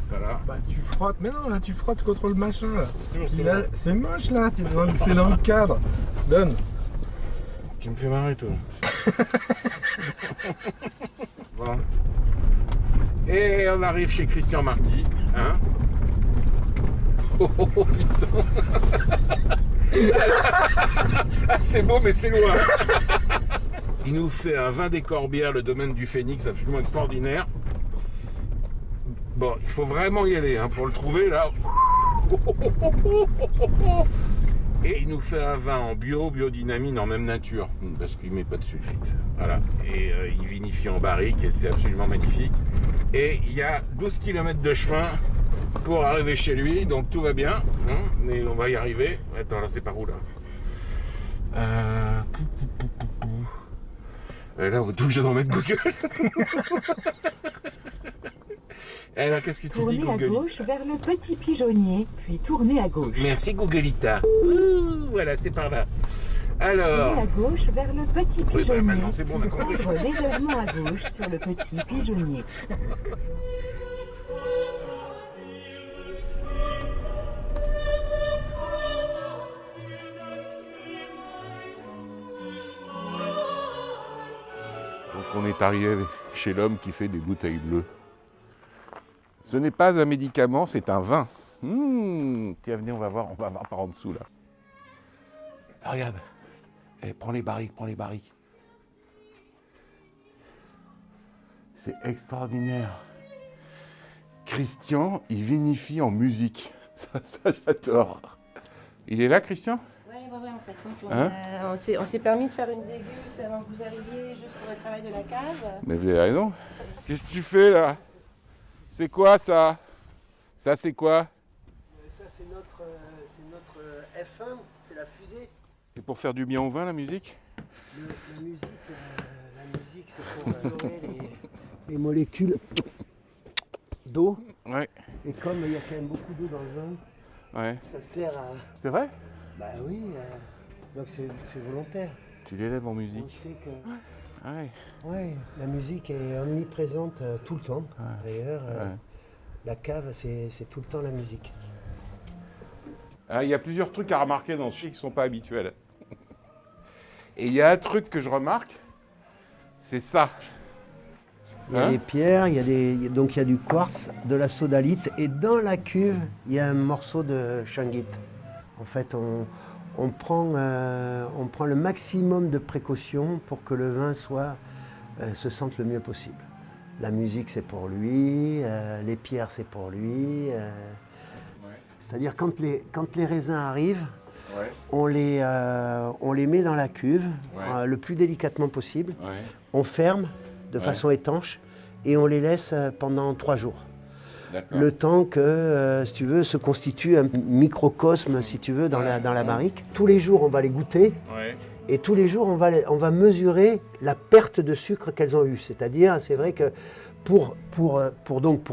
ça là. Bah tu frottes, mais non là tu frottes contre le machin là. C'est moche là, c'est dans le cadre. Donne. Tu me fais marrer toi. Bon. Et on arrive chez Christian Marty, hein. Oh putain. Ah, c'est beau mais c'est loin. Il nous fait un vin des Corbières, le domaine du Phénix, absolument extraordinaire. Bon, il faut vraiment y aller hein, pour le trouver là. Et il nous fait un vin en biodynamine, en même nature, parce qu'il ne met pas de sulfite. Voilà. Et il vinifie en barrique et c'est absolument magnifique. Et il y a 12 km de chemin pour arriver chez lui, donc tout va bien. Hein, mais on va y arriver. Attends, là c'est par où là Là, on va tout obligé d'en mettre Google. Et là, qu'est-ce que tu dis, Tournez à Google? gauche vers le petit pigeonnier, puis tournez à gauche. Merci, Googlita. Voilà, c'est par là. Alors... Tournez à gauche vers le petit Oui, pigeonnier. bah maintenant c'est bon, on a compris. Ouvre légèrement à gauche sur le petit pigeonnier. Donc on est arrivé chez l'homme qui fait des bouteilles bleues. Ce n'est pas un médicament, c'est un vin. Tiens, venez, on va voir par en dessous là. Ah, regarde. Prends les barriques, C'est extraordinaire. Christian, il vinifie en musique. Ça j'adore. Il est là, Christian? Ouais, en fait. Donc, Hein on s'est permis de faire une déguste avant que vous arriviez, juste pour le travail de la cave. Mais vous avez raison. Qu'est-ce que tu fais là? C'est quoi ça? Ça c'est quoi? Ça c'est notre F1, c'est la fusée. C'est pour faire du bien au vin la musique? La musique c'est pour nourrir les molécules d'eau. Ouais. Et comme il y a quand même beaucoup d'eau dans le vin, Ouais. ça sert à... C'est vrai? Bah oui, donc c'est volontaire. Tu l'élèves en On musique. sait que Ouais. ouais, la musique est omniprésente tout le temps. D'ailleurs, Ouais. la cave c'est tout le temps la musique. Ah, il y a plusieurs trucs à remarquer dans ce film qui ne sont pas habituels. Et il y a un truc que je remarque, c'est ça. Il y a des pierres, donc il y a du quartz, de la sodalite, et dans la cuve, il y a un morceau de shungite. En fait, on prend le maximum de précautions pour que le vin se sente le mieux possible. La musique, c'est pour lui, les pierres, c'est pour lui. C'est-à-dire, quand les raisins arrivent, on les met dans la cuve, le plus délicatement possible. Ouais. On ferme de façon étanche et on les laisse pendant 3 jours. D'accord. Le temps que, si tu veux, se constitue un microcosme, si tu veux, dans la barrique. Tous les jours, on va les goûter Ouais. et tous les jours, on va mesurer la perte de sucre qu'elles ont eue. C'est-à-dire, c'est vrai que pour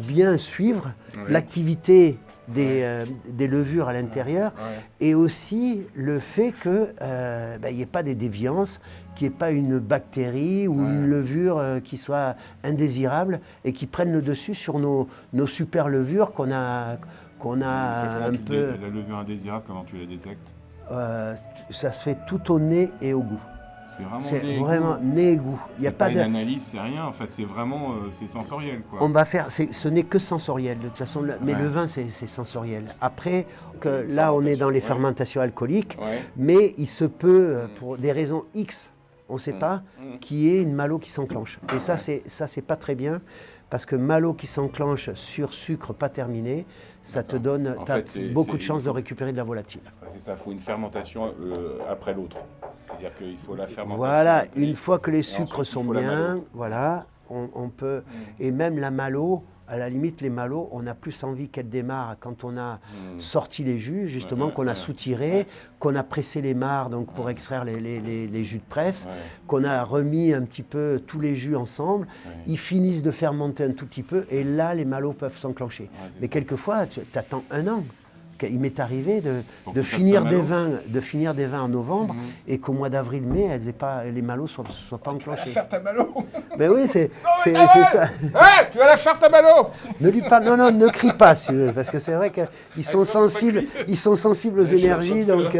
bien suivre l'activité des levures à l'intérieur et aussi le fait qu'il n'y ait pas des déviances, qu'il n'y ait pas une bactérie ou une levure qui soit indésirable et qui prenne le dessus sur nos super levures qu'on a un peu... La levure indésirable, comment tu la détectes? Ça se fait tout au nez et au goût. C'est vraiment C'est nez et vraiment goût. nez et goût. Il n'y a C'est pas pas une de... analyse, c'est rien. En fait, c'est vraiment c'est sensoriel, quoi. On va faire, ce n'est que sensoriel de toute façon, mais le vin c'est sensoriel. Après, là on est dans les fermentations alcooliques, mais il se peut, pour des raisons X, on ne sait pas, qu'il y ait une malo qui s'enclenche. Et ça c'est pas très bien, parce que malo qui s'enclenche sur sucre pas terminé, ça te donne beaucoup de chances de récupérer de la volatile. C'est ça, il faut une fermentation après l'autre. C'est-à-dire qu'il faut la fermentation. Voilà, une fois que les sucres ensuite, il sont faut la bien, malo. voilà, on peut... Et même la malo, à la limite, les malos, on a plus envie qu'elle démarre quand on a sorti les jus, justement, qu'on a soutiré, qu'on a pressé les mares donc, pour extraire les jus de presse, qu'on a remis un petit peu tous les jus ensemble. Ils finissent de fermenter un tout petit peu et là, les malos peuvent s'enclencher. Mais quelquefois, tu attends 1 an Il m'est arrivé Pour de que ça finir soit des vins en novembre Mhm. et qu'au mois d'avril-mai, les malos soient pas Tu vas la enclenchés. faire ta malo. Ben oui, c'est Ah ça. ouais, tu vas la faire ta malo. Ne lui parle, non, ne crie pas, si tu veux, parce que c'est vrai qu'ils sont sensibles, aux énergies, donc.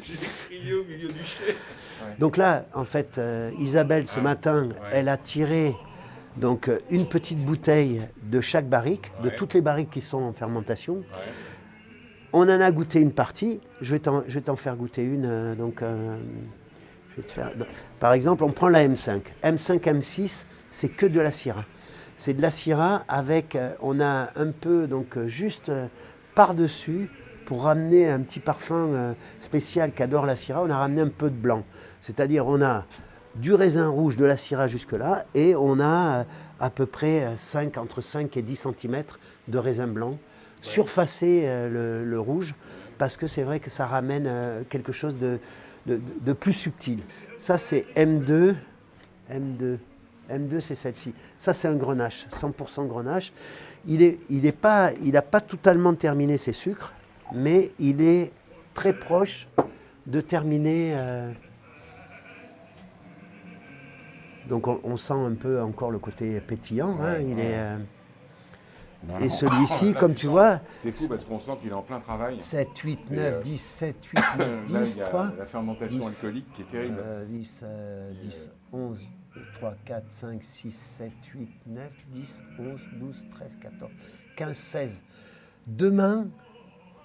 J'ai crié au milieu du chai. Donc là, en fait, Isabelle, ce matin, elle a tiré donc une petite bouteille de chaque barrique, de Ouais. toutes les barriques qui sont en fermentation. Ouais. On en a goûté une partie. Je vais t'en faire goûter une. Je vais te faire. Par exemple, on prend la M5. M5, M6, c'est que de la Syrah. C'est de la Syrah avec. On a un peu, donc juste par-dessus, pour ramener un petit parfum spécial qu'adore la Syrah, on a ramené un peu de blanc. C'est-à-dire, on a du raisin rouge de la Syrah jusque-là, et on a à peu près entre 5 et 10 cm de raisin blanc, surfacé le rouge, parce que c'est vrai que ça ramène quelque chose de plus subtil. Ça, c'est M2. M2, c'est celle-ci. Ça, c'est un grenache, 100% grenache. Il n'a pas totalement terminé ses sucres, mais il est très proche de terminer. Donc on sent un peu encore le côté pétillant. Hein, Ouais, il ouais. est, Non, et non. celui-ci, Là, comme tu tu sens- vois, C'est fou parce qu'on sent qu'il est en plein travail. 7, 8, C'est, 9, 10, 7, 8, 9, Là, 10, il y a 3, la fermentation 10, alcoolique qui est terrible. 10, 10, 11, 3, 4, 5, 6, 7, 8, 9, 10, 11, 12, 13, 14, 15, 16. Demain,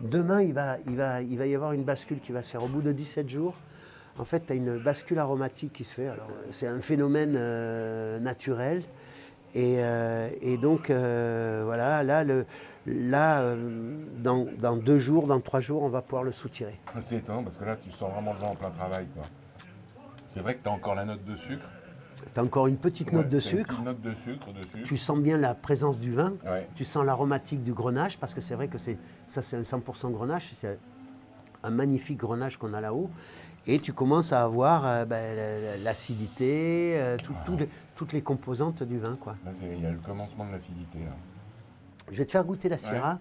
il va y avoir une bascule qui va se faire au bout de 17 jours. En fait, tu as une bascule aromatique qui se fait. Alors, c'est un phénomène naturel. Et donc, voilà, dans 2 jours, dans 3 jours, on va pouvoir le soutirer. C'est étonnant parce que là, tu sens vraiment le vin en plein travail, quoi. C'est vrai que tu as encore la note de sucre. Tu as encore une petite note de Ouais, t'as une sucre. petite note de sucre dessus. Tu sens bien la présence du vin. Ouais. Tu sens l'aromatique du grenache, parce que c'est vrai que c'est un 100% grenache. C'est un magnifique grenache qu'on a là-haut. Et tu commences à avoir l'acidité, toutes les composantes du vin, quoi. Là, il y a le commencement de l'acidité. Là. Je vais te faire goûter la Syrah.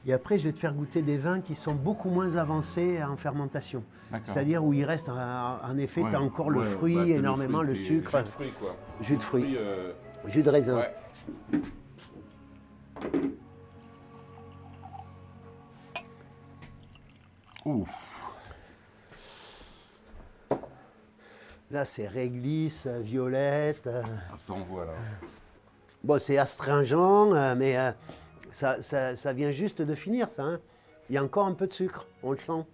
Et après, je vais te faire goûter des vins qui sont beaucoup moins avancés en fermentation. D'accord. C'est-à-dire où il reste, en effet, tu as encore le fruit, t'as énormément, le fruit, sucre. Jus de fruit, quoi. Jus de fruit. euh, Jus de raisin. Ouais. Ouh. Là, c'est réglisse, violette. Ah, ça envoie là. Bon, c'est astringent, mais ça vient juste de finir, ça. Hein. Il y a encore un peu de sucre, on le sent.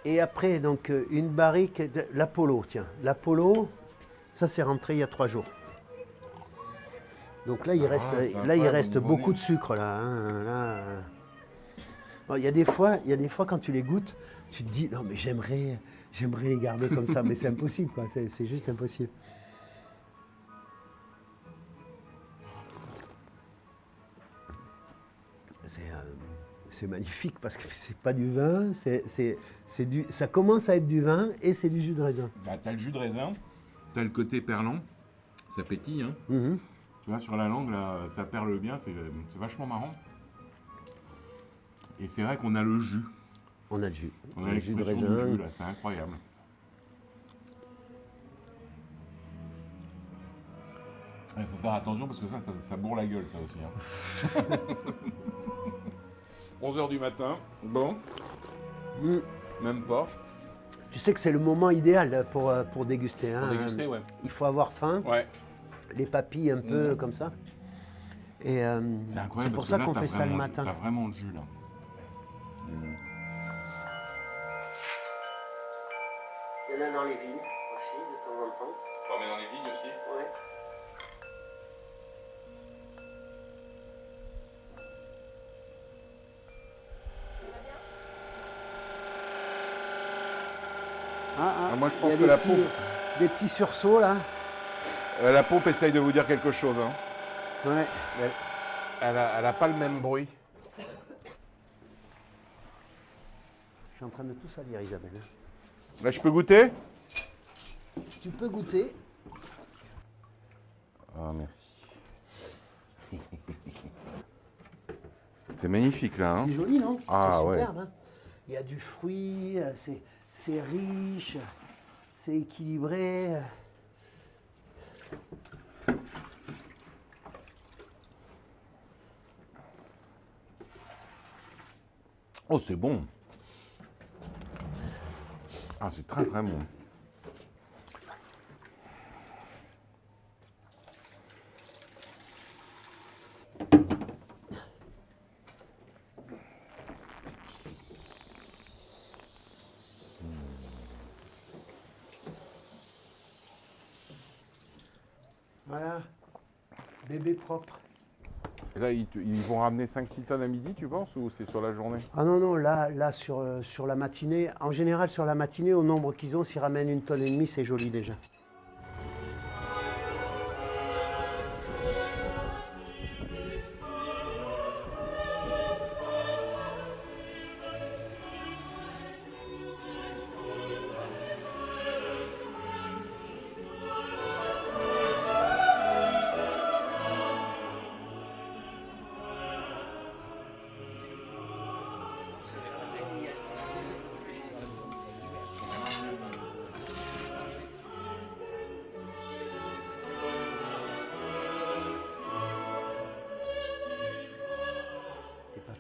Et après, donc, une barrique, l'Apollo, tiens. L'Apollo, ça, c'est rentré il y a 3 jours. Donc là, il reste, c'est il incroyable, reste au niveau beaucoup du- de sucre, là. Hein, là. Bon, il y a des fois, quand tu les goûtes, tu te dis, non, mais j'aimerais les garder comme ça, mais c'est impossible, quoi. C'est juste impossible. C'est magnifique parce que c'est pas du vin, ça commence à être du vin et c'est du jus de raisin. Bah, t'as le jus de raisin, t'as le côté perlant, ça pétille, hein. Mhm. Tu vois, sur la langue, là, ça perle bien, c'est vachement marrant. Et c'est vrai qu'on a le jus. On a le jus. On a le jus de l'expression raisin. du jus, là, c'est incroyable. Il faut faire attention parce que ça bourre la gueule, ça aussi. Hein. 11h du matin, bon, Mm. même pas. Tu sais que c'est le moment idéal pour déguster. Hein. Pour déguster, ouais. Il faut avoir faim, Ouais, les papilles un peu comme ça. Et c'est incroyable c'est pour parce ça que là, qu'on t'as fait ça le vraiment- matin. T'as vraiment le jus, là. Il y en a dans les vignes aussi, de temps en temps. T'en mets dans les vignes aussi? Ouais. Ah, moi, je pense il y a que des la petits- pompe- Des petits sursauts là. La pompe essaye de vous dire quelque chose. Hein. Ouais. Elle a pas le même bruit. Je suis en train de tout salir, Isabelle. Là, je peux goûter? Tu peux goûter. Ah, merci. C'est magnifique là. Hein. C'est joli, non? Ah, c'est ouais. superbe, hein. Il y a du fruit, c'est riche, c'est équilibré. Oh, c'est bon. Ah, c'est très très bon. Voilà, bébé propre. Et là, ils vont ramener 5-6 tonnes à midi, tu penses, ou c'est sur la journée? Ah non, non, là sur la matinée, en général sur la matinée, au nombre qu'ils ont, s'ils ramènent 1,5 tonnes, c'est joli déjà.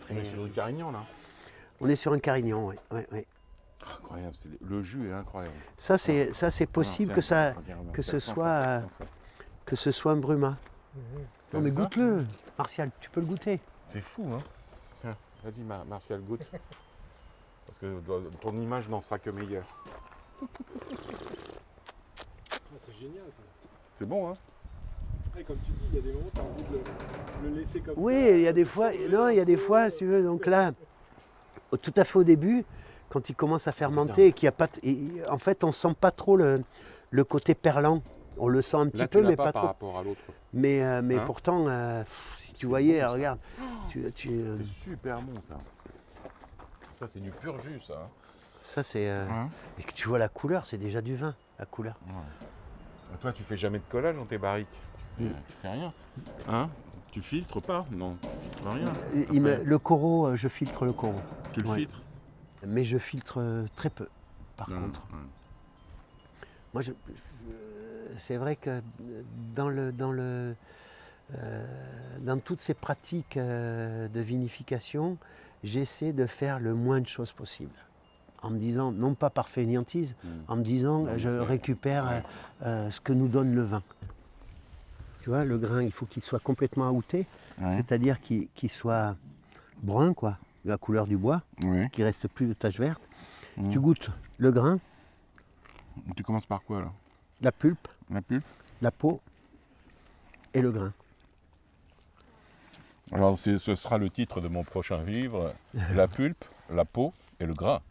On est sur le Carignan, là. On est sur un Carignan, oui. Ouais. Incroyable, le jus est incroyable. Ça c'est possible que ce soit un Bruma. Non mais ça goûte-le, Martial, tu peux le goûter. C'est fou, hein. Tiens, vas-y, Martial, goûte. Parce que ton image n'en sera que meilleure. C'est génial ça. C'est bon, hein. Et comme tu dis, il y a des moments où tu as envie de le laisser comme ça. Oui, il y a des fois, non, il y a des fois, si tu veux, donc là, tout à fait au début, quand il commence à fermenter et qu'il y a pas, en fait, on sent pas trop le côté perlant. On le sent un petit Là, peu, tu l'as mais pas par trop. rapport à l'autre. Mais Hein pourtant, si tu C'est voyais, bon, ça. regarde, C'est super bon, ça. Ça, c'est du pur jus, ça. Hein. ça c'est, Hein et que tu vois la couleur, c'est déjà du vin, la couleur. Ouais. Toi, tu fais jamais de collage dans tes barriques. Tu fais rien. Hein? Tu filtres pas? Non, tu filtres rien. Le coraux, je filtre le coraux. Tu le Ouais. filtres? Mais je filtre très peu, par Mmh, contre. mmh. Moi, c'est vrai que dans toutes ces pratiques de vinification, j'essaie de faire le moins de choses possible. En me disant, non pas par fainéantise, en me disant, Non, mais je c'est- récupère ce que nous donne le vin. Tu vois, le grain, il faut qu'il soit complètement outé, Ouais. c'est-à-dire qu'il soit brun, quoi, de la couleur du bois, Ouais. qu'il ne reste plus de taches vertes. Mmh. Tu goûtes le grain, Tu commences par quoi, là? la pulpe, La pulpe? la peau et le grain. Alors, ce sera le titre de mon prochain livre, La pulpe, la peau et le gras.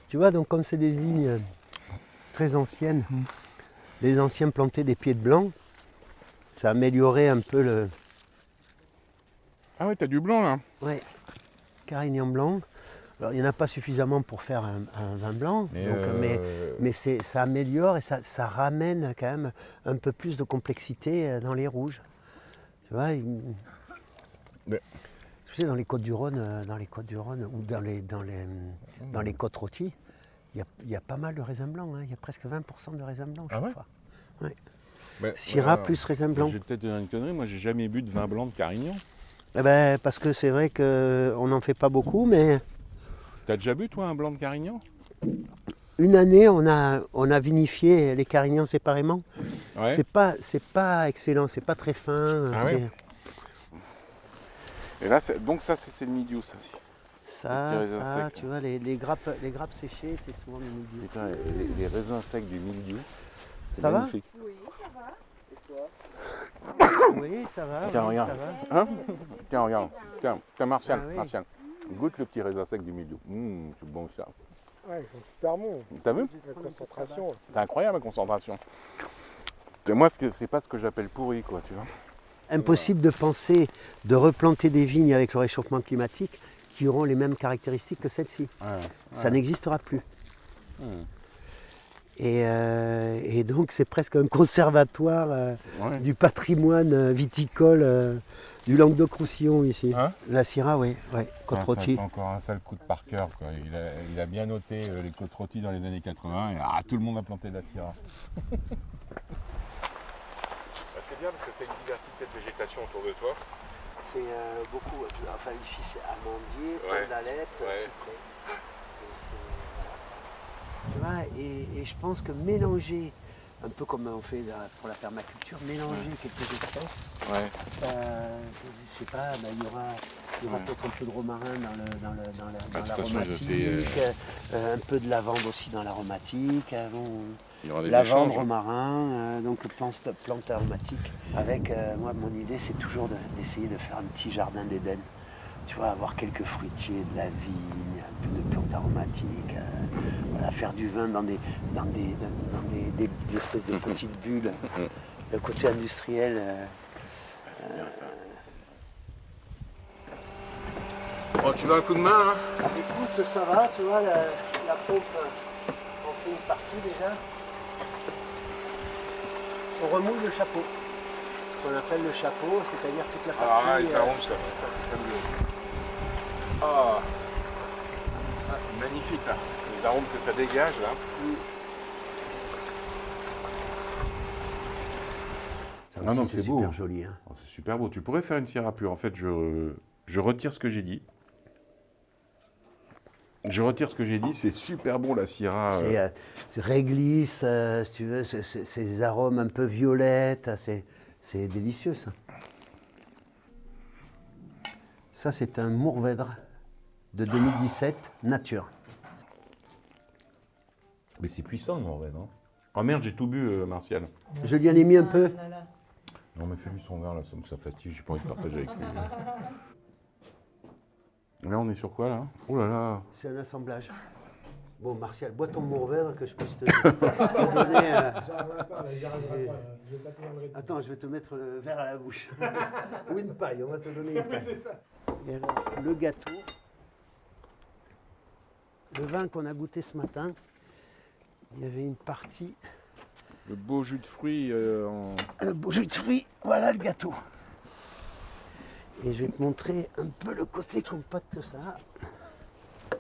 Tu vois, donc comme c'est des vignes très anciennes, les anciens plantaient des pieds de blanc, ça améliorait un peu le... Ah ouais, t'as du blanc, là. Ouais, Carignan blanc. Alors il n'y en a pas suffisamment pour faire un vin blanc, mais ça améliore et ça ramène quand même un peu plus de complexité dans les rouges. Tu vois, Mais- tu sais, dans les Côtes-du-Rhône, ou dans les côtes rôties, il y a pas mal de raisins blancs, hein. Il y a presque 20% de raisins blancs Ah chaque ouais fois. Ben, Syrah voilà. plus raisin blanc. J'ai peut-être une connerie, moi j'ai jamais bu de vin blanc de Carignan. Eh ben, parce que c'est vrai qu'on n'en fait pas beaucoup, mais T'as déjà bu toi un blanc de Carignan? une année on a vinifié les Carignans séparément. Ouais. C'est pas excellent, c'est pas très fin. Ah ouais. Et là, donc ça c'est le milieu, ça aussi. Ça, Les petits raisins secs. tu vois, les grappes séchées, c'est souvent le milieu. Putain, les raisins secs du milieu. C'est Ça va magnifique. Oui, ça va. Tiens, oui, regarde. ça va. Hein? Tiens, regarde. Tiens, Martial, Ah oui. Martial. Goûte le petit raisin sec du milieu. C'est bon ça. Ouais, ils sont super bons. T'as vu? La concentration. C'est incroyable la concentration. Moi, c'est pas ce que j'appelle pourri, quoi, tu vois. Impossible de penser de replanter des vignes avec le réchauffement climatique qui auront les mêmes caractéristiques que celle-ci. Ouais. Ça n'existera plus. Et donc c'est presque un conservatoire Ouais. du patrimoine viticole du Languedoc-Roussillon ici. Hein La Syrah, oui, côte-rôtie. C'est encore un sale coup de par cœur, quoi. Il a bien noté les côtes rôties dans les années 80 et tout le monde a planté de la Syrah. C'est bien parce que tu as une diversité de végétation autour de toi. C'est beaucoup, enfin ici c'est amandier, Ouais. pomme d'Alep, Ouais. cyprès. Tu vois, et je pense que mélanger, un peu comme on fait pour la permaculture, mélanger quelques espèces, Ouais. ça, je sais pas, il y aura peut-être un peu de romarin dans toute façon, l'aromatique, un peu de lavande aussi dans l'aromatique, Il y aura des lavande, échanges. romarin, donc plantes aromatiques. Avec, moi, mon idée, c'est toujours d'essayer de faire un petit jardin d'Éden. Tu vois, avoir quelques fruitiers, de la vigne, un peu de plantes aromatiques, voilà, faire du vin dans des espèces de petites bulles. Le côté industriel. Oh, tu veux un coup de main, hein? Écoute, ça va, tu vois, la pompe, on fait une partie déjà. On remoule le chapeau. Ce qu'on appelle le chapeau, c'est-à-dire toute la partie. Alors là, ça ronge, ça c'est comme le... Ah, c'est magnifique, là. Les arômes que ça dégage, là. Ça Ah aussi, non, c'est c'est beau. super joli. Hein. Oh, c'est super beau. Tu pourrais faire une Syrah pure. En fait, je retire ce que j'ai dit. Je retire ce que j'ai dit. C'est super bon, la Syrah. C'est réglisse, si tu veux, c'est des arômes un peu violettes, c'est délicieux ça. Ça, c'est un Mourvèdre de 2017, nature. Mais c'est puissant, le Mourvèdre, hein. Oh merde, j'ai tout bu, Martial. Je lui en ai mis un peu. Non, mais fais-lui son verre, là, ça fatigue. J'ai pas envie de partager avec lui. Là, on est sur quoi, là? Oh là là. C'est un assemblage. Bon, Martial, bois ton Mourvèdre que je puisse te donner. J'arriverai pas, là, j'arriverai pas. Je vais pas tenir le rythme. Attends, je vais te mettre le verre à la bouche. Ou une paille, on va te donner une paille. C'est ça. Et alors, le gâteau, le vin qu'on a goûté ce matin, il y avait une partie, Le beau jus de fruits le beau jus de fruits, voilà le gâteau. Et je vais te montrer un peu le côté compote que ça a.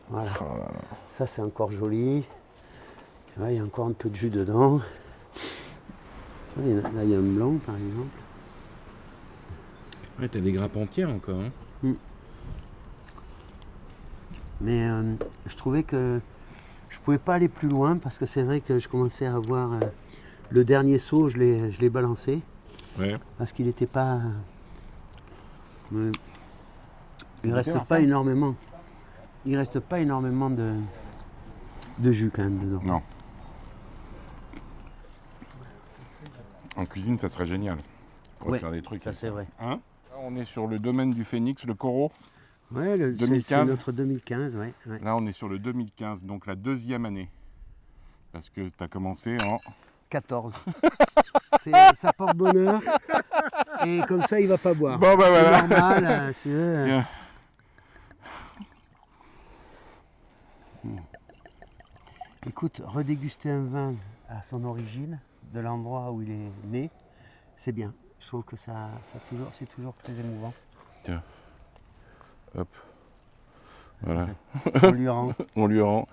Voilà, Oh là là. ça c'est encore joli. Tu vois, il y a encore un peu de jus dedans. Tu vois, là il y a un blanc par exemple. Ouais, t'as des grappes entières encore, hein. Mais je trouvais que je pouvais pas aller plus loin parce que c'est vrai que je commençais à avoir le dernier seau, je l'ai balancé Ouais. parce qu'il n'était pas. Il bien, reste ça. pas énormément. Il reste pas énormément de jus quand même dedans. Non. En cuisine, ça serait génial. On pourrait Ouais, faire des trucs ça, avec c'est vrai. Hein? Là, on est sur le domaine du Phénix, le Corot. Ouais, c'est 2015. notre 2015, ouais. Là, on est sur le 2015, donc la deuxième année. Parce que tu as commencé en... 14. Ça porte bonheur. Et comme ça, il va pas boire. Bon, bah C'est voilà. normal, si tu veux. Tiens. Écoute, redéguster un vin à son origine, de l'endroit où il est né, c'est bien. Je trouve que c'est toujours très émouvant. Hop. Voilà. On lui rend. On lui rend.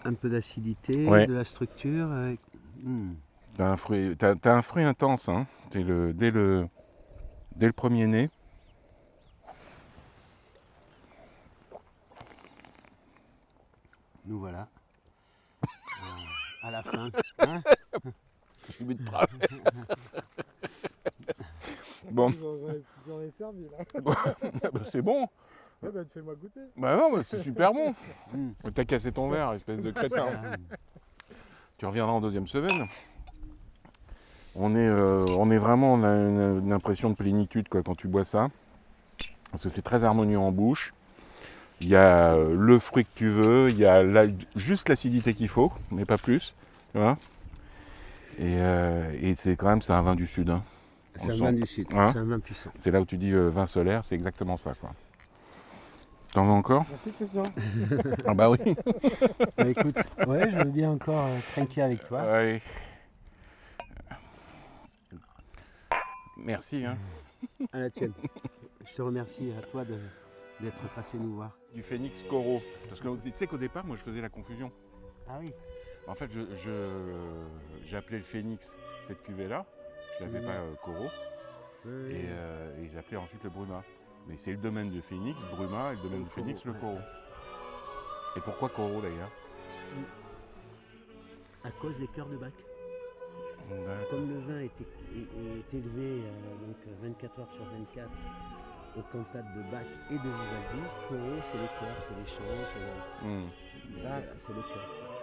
Un peu d'acidité, Ouais. de la structure. T'as un fruit intense, hein. Dès le premier nez. Nous voilà. À la fin. Hein. Bon, J'en ai servi là. bah, c'est bon. Ouais, bah, fais-moi goûter. Bah non, bah, c'est super bon. T'as cassé ton verre, espèce de crétin. Tu reviendras en deuxième semaine. On est vraiment, on a une impression de plénitude quoi, quand tu bois ça. Parce que c'est très harmonieux en bouche. Il y a le fruit que tu veux, il y a juste l'acidité qu'il faut, mais pas plus. Tu vois et c'est quand même, c'est un vin du Sud. Hein. C'est un sent. vin du sud, Hein c'est un vin puissant. C'est là où tu dis vin solaire, c'est exactement ça, quoi. T'en veux encore? Merci Christian. Ah bah oui. Bah, écoute, ouais, je veux bien encore trinquer avec toi. Ouais. Merci, hein. À la tienne. Je te remercie à toi d'être passé nous voir. Du Phénix Coro. Parce que tu sais qu'au départ, moi, je faisais la confusion. Ah oui. En fait, j'ai appelé le Phénix cette cuvée-là. Je l'avais pas Coro. Et j'ai appelé ensuite le Bruma. Mais c'est le domaine de Phénix, Bruma, et le domaine Et du Phénix, Coro, le Coro. Et pourquoi Coro d'ailleurs? À cause des cœurs de bac. D'accord. Comme le vin est élevé donc 24 heures sur 24 aux cantates de Bach et de Vivaldi, Coro c'est les cœurs, c'est les chants, c'est le cœur.